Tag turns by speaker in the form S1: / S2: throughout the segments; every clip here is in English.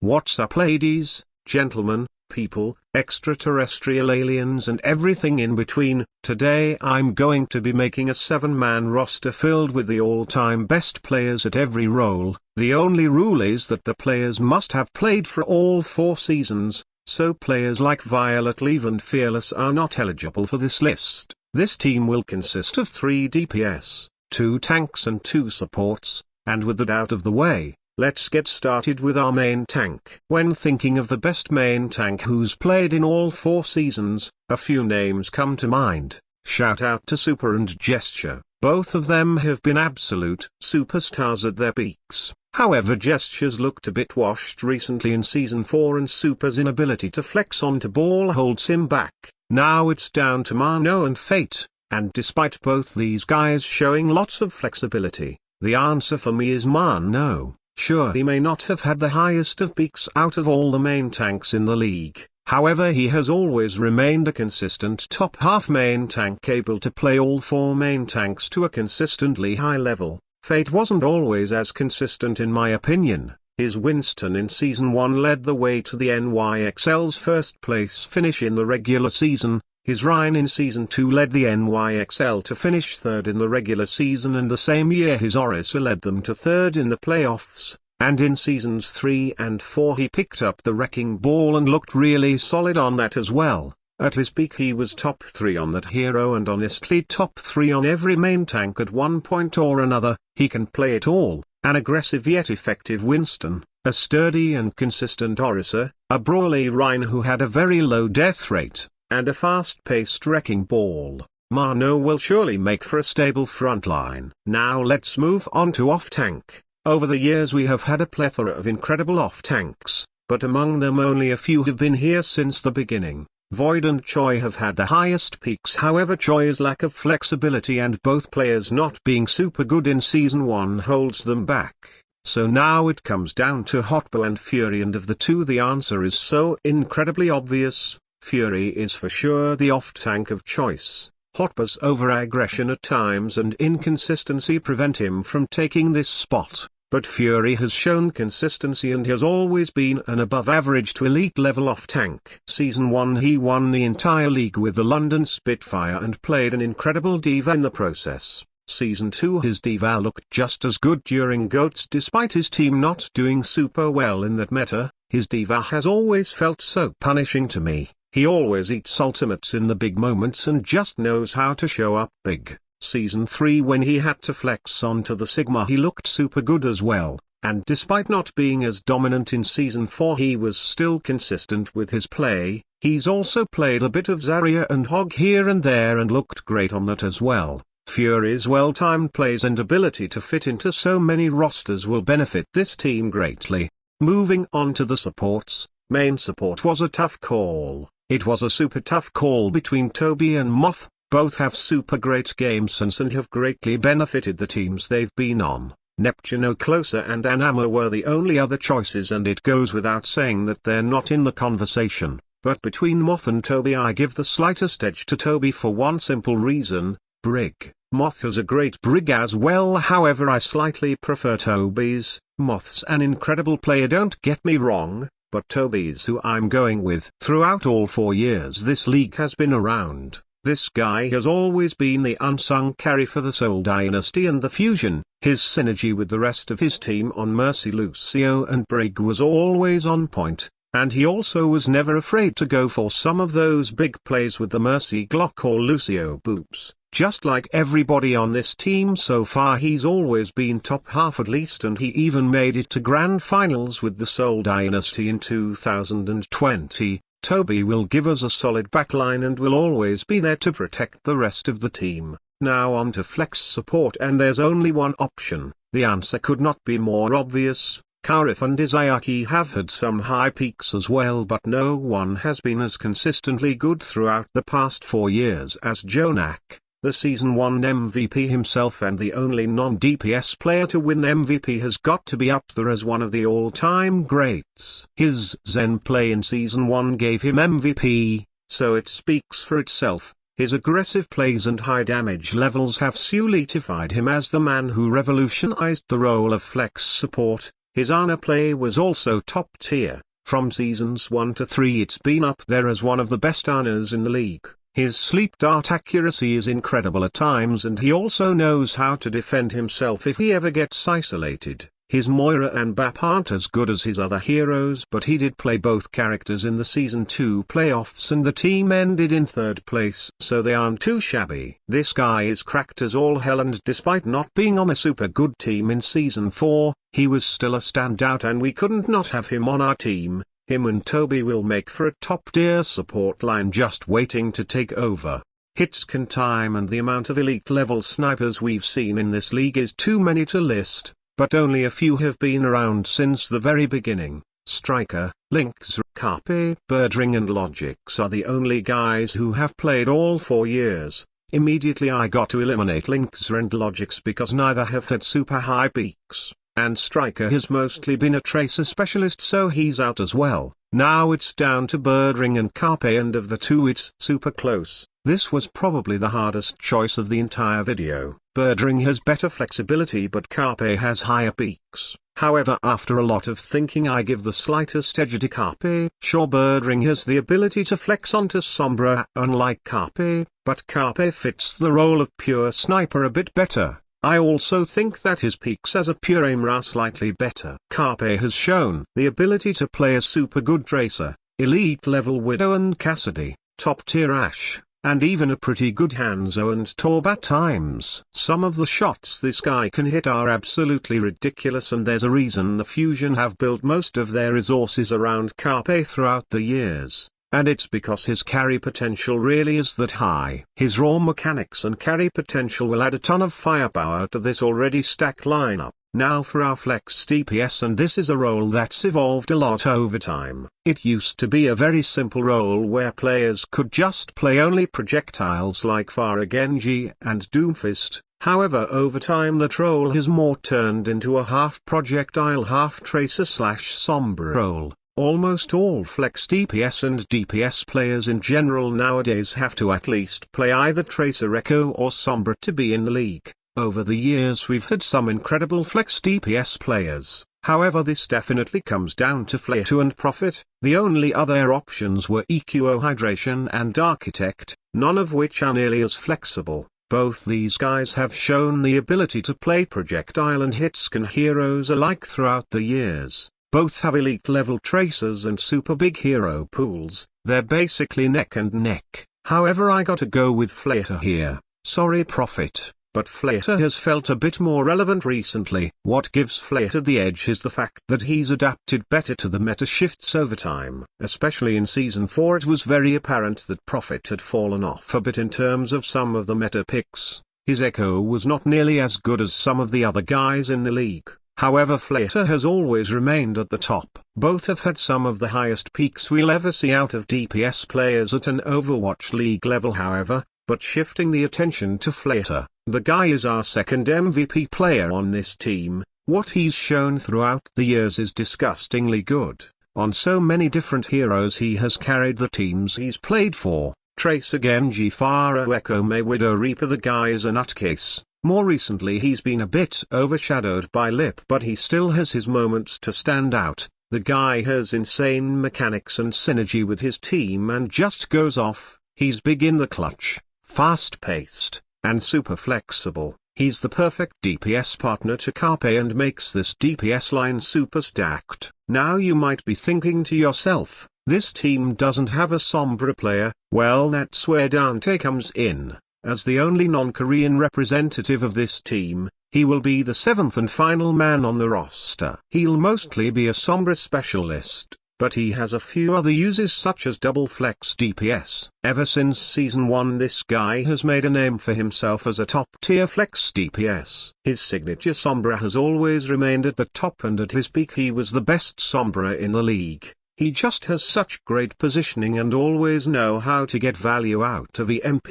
S1: What's up, ladies, gentlemen, people, extraterrestrial aliens and everything in between? Today I'm going to be making a 7-man roster filled with the all-time best players at every role. The only rule is that the players must have played for all 4 seasons, so players like Violet Leave and Fearless are not eligible for this list. This team will consist of 3 DPS, 2 tanks and 2 supports, and with that out of the way, let's get started with our main tank. When thinking of the best main tank who's played in all 4 seasons, a few names come to mind. Shout out to Super and Gesture. Both of them have been absolute superstars at their peaks. However, Gesture's looked a bit washed recently in Season 4 and Super's inability to flex onto ball holds him back. Now it's down to Mano and Fate, and despite both these guys showing lots of flexibility, the answer for me is Mano. Sure, he may not have had the highest of peaks out of all the main tanks in the league, however he has always remained a consistent top half main tank able to play all 4 main tanks to a consistently high level. Fate wasn't always as consistent in my opinion. His Winston in Season 1 led the way to the NYXL's first place finish in the regular season. His Rhine in Season 2 led the NYXL to finish 3rd in the regular season, and the same year his Orisa led them to 3rd in the playoffs, and in Seasons 3 and 4 he picked up the Wrecking Ball and looked really solid on that as well. At his peak he was top 3 on that hero and honestly top 3 on every main tank at one point or another. He can play it all, an aggressive yet effective Winston, a sturdy and consistent Orisa, a brawly Rhine who had a very low death rate, and a fast-paced Wrecking Ball. Mano will surely make for a stable frontline. Now let's move on to off-tank. Over the years we have had a plethora of incredible off-tanks, but among them only a few have been here since the beginning. Void and Choi have had the highest peaks, however Choi's lack of flexibility and both players not being super good in Season 1 holds them back. So now it comes down to Hotba and Fury, and of the two the answer is so incredibly obvious. Fury is for sure the off-tank of choice. Hotba's over-aggression at times and inconsistency prevent him from taking this spot, but Fury has shown consistency and has always been an above-average to elite-level off-tank. Season 1 he won the entire league with the London Spitfire and played an incredible D.Va in the process. Season 2 his D.Va looked just as good during GOATS despite his team not doing super well in that meta. His D.Va has always felt so punishing to me. He always eats ultimates in the big moments and just knows how to show up big. Season 3 when he had to flex onto the Sigma he looked super good as well, and despite not being as dominant in Season 4 he was still consistent with his play. He's also played a bit of Zarya and Hog here and there and looked great on that as well. Fury's well-timed plays and ability to fit into so many rosters will benefit this team greatly. Moving on to the supports, main support was a tough call. It was a super tough call between Toby and Moth. Both have super great game sense and have greatly benefited the teams they've been on. Neptuno Closer and Anama were the only other choices, and it goes without saying that they're not in the conversation. But between Moth and Toby I give the slightest edge to Toby for one simple reason: Brig. Moth has a great Brig as well, however I slightly prefer Toby's. Moth's an incredible player, don't get me wrong, but Toby's who I'm going with. Throughout all 4 years this league has been around, this guy has always been the unsung carry for the Soul Dynasty and the Fusion. His synergy with the rest of his team on Mercy, Lucio and Brig was always on point, and he also was never afraid to go for some of those big plays with the Mercy Glock or Lucio Boops. Just like everybody on this team so far, he's always been top half at least, and he even made it to grand finals with the Soul Dynasty in 2020. Toby will give us a solid backline and will always be there to protect the rest of the team. Now on to flex support, and there's only one option. The answer could not be more obvious. Kaurif and Izayaki have had some high peaks as well, but no one has been as consistently good throughout the past 4 years as JJoNak. The Season 1 MVP himself and the only non-DPS player to win MVP has got to be up there as one of the all-time greats. His Zen play in Season 1 gave him MVP, so it speaks for itself. His aggressive plays and high damage levels have solidified him as the man who revolutionized the role of flex support. His Ana play was also top tier. From seasons 1 to 3 it's been up there as one of the best Anas in the league. His sleep dart accuracy is incredible at times, and he also knows how to defend himself if he ever gets isolated. His Moira and Bap aren't as good as his other heroes, but he did play both characters in the Season 2 playoffs and the team ended in 3rd place, so they aren't too shabby. This guy is cracked as all hell, and despite not being on a super good team in Season 4, he was still a standout and we couldn't not have him on our team. Him and Toby will make for a top tier support line just waiting to take over. Hitscan time and the amount of elite level snipers we've seen in this league is too many to list. But only a few have been around since the very beginning. Striker, Lynx, Carpe, Birdring and Logix are the only guys who have played all 4 years. Immediately I got to eliminate Lynx and Logix because neither have had super high peaks, and Striker has mostly been a Tracer specialist, so he's out as well. Now it's down to Birdring and Carpe, and of the two it's super close. This was probably the hardest choice of the entire video. Birdring has better flexibility but Carpe has higher peaks. However, after a lot of thinking I give the slightest edge to Carpe. Sure, Birdring has the ability to flex onto Sombra unlike Carpe, but Carpe fits the role of pure sniper a bit better. I also think that his peaks as a pure aimer are slightly better. Carpe has shown the ability to play a super good Tracer, elite level Widow and Cassidy, top tier Ashe, and even a pretty good Hanzo and Torb at times. Some of the shots this guy can hit are absolutely ridiculous, and there's a reason the Fusion have built most of their resources around Carpe throughout the years. And it's because his carry potential really is that high. His raw mechanics and carry potential will add a ton of firepower to this already stacked lineup. Now for our flex DPS, and this is a role that's evolved a lot over time. It used to be a very simple role where players could just play only projectiles like Pharah, Genji and Doomfist. However, over time that role has more turned into a half projectile half Tracer / Sombra role. Almost all flex DPS and DPS players in general nowadays have to at least play either Tracer, Echo or Sombra to be in the league. Over the years we've had some incredible flex DPS players, however this definitely comes down to Flair and Prophet. The only other options were EQO, Hydration and Architect, none of which are nearly as flexible. Both these guys have shown the ability to play projectile and hitscan heroes alike throughout the years. Both have elite level Tracers and super big hero pools. They're basically neck and neck. However, I gotta go with Flater here. Sorry Prophet, but Flater has felt a bit more relevant recently. What gives Flater the edge is the fact that he's adapted better to the meta shifts over time. Especially in Season 4 it was very apparent that Prophet had fallen off a bit in terms of some of the meta picks. His Echo was not nearly as good as some of the other guys in the league. However, Flater has always remained at the top. Both have had some of the highest peaks we'll ever see out of DPS players at an Overwatch League level, however, but shifting the attention to Flater, the guy is our second MVP player on this team. What he's shown throughout the years is disgustingly good. On so many different heroes he has carried the teams he's played for. Tracer, Genji, Pharah, Echo, Mei, Widow, Reaper. The guy is a nutcase. More recently he's been a bit overshadowed by Lip, but he still has his moments to stand out. The guy has insane mechanics and synergy with his team and just goes off. He's big in the clutch, fast-paced, and super flexible. He's the perfect DPS partner to Carpe and makes this DPS line super stacked. Now you might be thinking to yourself, this team doesn't have a Sombra player. Well, that's where Dante comes in. As the only non-Korean representative of this team, he will be the 7th and final man on the roster. He'll mostly be a Sombra specialist, but he has a few other uses such as double flex DPS. Ever since Season 1 this guy has made a name for himself as a top-tier flex DPS. His signature Sombra has always remained at the top, and at his peak he was the best Sombra in the league. He just has such great positioning and always know how to get value out of EMP.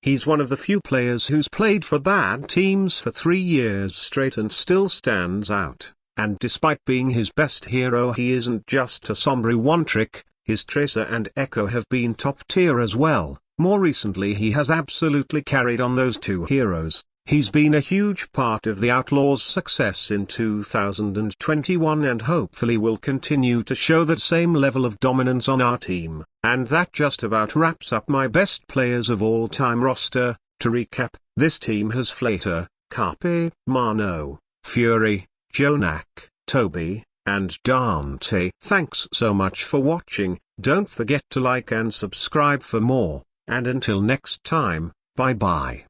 S1: He's one of the few players who's played for bad teams for 3 years straight and still stands out. And despite being his best hero, he isn't just a Sombra one-trick. His Tracer and Echo have been top tier as well. More recently he has absolutely carried on those two heroes. He's been a huge part of the Outlaws' success in 2021 and hopefully will continue to show that same level of dominance on our team. And that just about wraps up my best players of all time roster. To recap, this team has Flater, Carpe, Mano, Fury, Jonak, Toby, and Dante. Thanks so much for watching. Don't forget to like and subscribe for more, and until next time, bye bye.